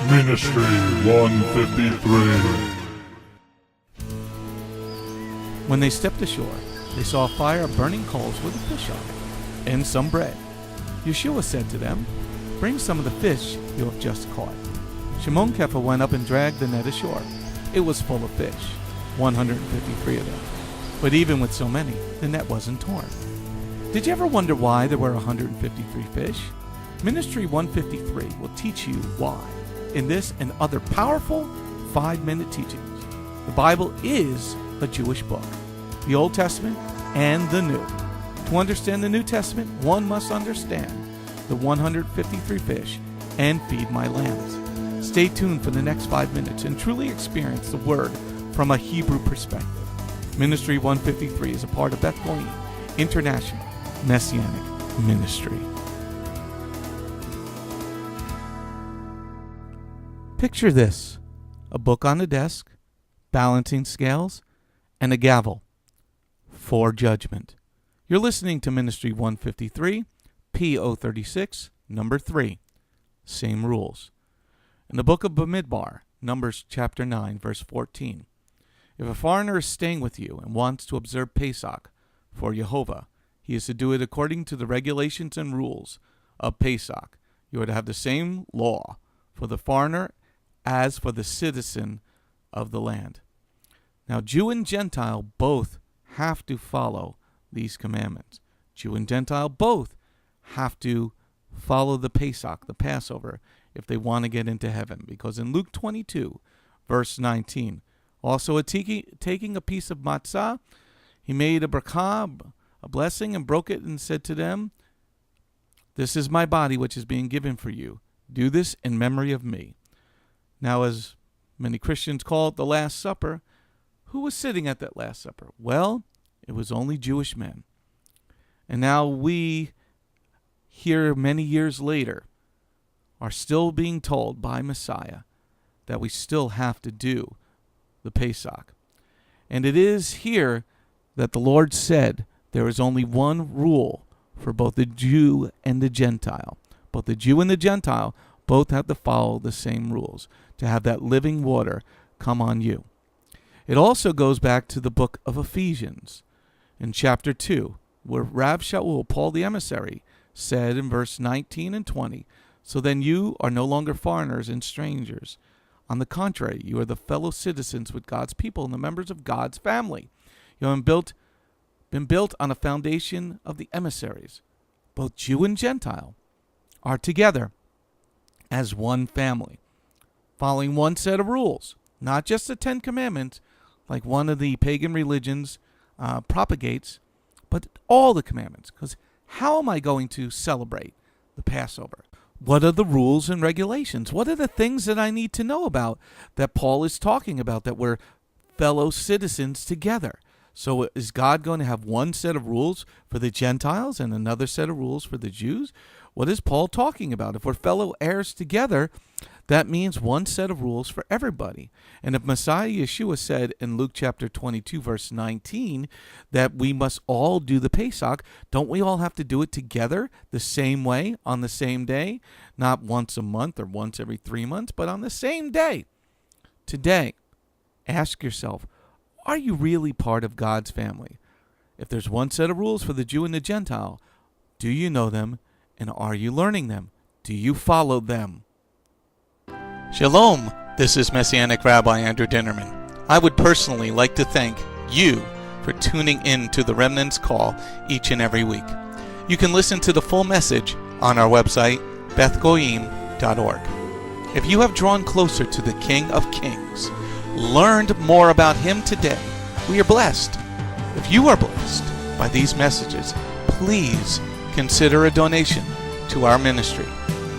Ministry 153. When they stepped ashore, they saw a fire of burning coals with a fish on it, and some bread. Yeshua said to them, "Bring some of the fish you have just caught." Shimon Kepha went up and dragged the net ashore. It was full of fish, 153 of them. But even with so many, the net wasn't torn. Did you ever wonder why there were 153 fish? Ministry 153 will teach you why in this and other powerful 5-minute teachings. The Bible is a Jewish book, the Old Testament and the New. To understand the New Testament, one must understand the 153 fish and feed my lambs. Stay tuned for the next 5 minutes and truly experience the Word from a Hebrew perspective. Ministry 153 is a part of Beth Goyim International Messianic Ministry. Picture this: a book on the desk, balancing scales, and a gavel for judgment. You're listening to Ministry 153, P036, number 3. Same rules. In the book of Bamidbar, Numbers chapter 9, verse 14, if a foreigner is staying with you and wants to observe Pesach for Yehovah, he is to do it according to the regulations and rules of Pesach. You are to have the same law for the foreigner as for the citizen of the land. Now, Jew and Gentile both have to follow these commandments. Jew and Gentile both have to follow the Pesach, the Passover, if they want to get into heaven. Because in Luke 22, verse 19, also taking a piece of matzah, he made a bracha, a blessing, and broke it and said to them, "This is my body which is being given for you. Do this in memory of me." Now, as many Christians call it the Last Supper, who was sitting at that Last Supper? Well, it was only Jewish men. And now we, here many years later, are still being told by Messiah that we still have to do the Pesach. And it is here that the Lord said there is only one rule for both the Jew and the Gentile. Both the Jew and the Gentile both have to follow the same rules to have that living water come on you. It also goes back to the book of Ephesians in chapter 2, where Rav Shaul, Paul the emissary, said in verse 19 and 20, "So then you are no longer foreigners and strangers. On the contrary, you are the fellow citizens with God's people and the members of God's family. You have been built on a foundation of the emissaries. Both Jew and Gentile are together as one family, following one set of rules, not just the 10 Commandments, like one of the pagan religions propagates, but all the commandments. Because how am I going to celebrate the Passover? What are the rules and regulations? What are the things that I need to know about that Paul is talking about, that we're fellow citizens together? So is God going to have one set of rules for the Gentiles and another set of rules for the Jews? What is Paul talking about? If we're fellow heirs together, that means one set of rules for everybody. And if Messiah Yeshua said in Luke chapter 22, verse 19, that we must all do the Pesach, don't we all have to do it together the same way on the same day? Not once a month or once every 3 months, but on the same day. Today, ask yourself, are you really part of God's family? If there's one set of rules for the Jew and the Gentile, do you know them, and are you learning them? Do you follow them? Shalom, this is Messianic Rabbi Andrew Dinnerman. I would personally like to thank you for tuning in to the Remnant's Call each and every week. You can listen to the full message on our website, bethgoyim.org. If you have drawn closer to the King of Kings, learned more about Him today, we are blessed. If you are blessed by these messages, please consider a donation to our ministry.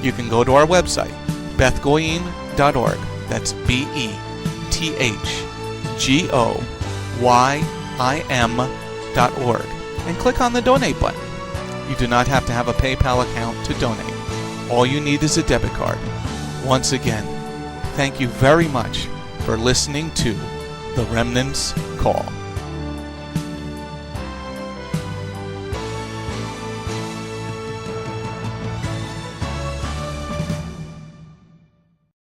You can go to our website, bethgoyim.org. That's BETHGOYIM.org. And click on the donate button. You do not have to have a PayPal account to donate. All you need is a debit card. Once again, thank you very much for listening to The Remnant's Call.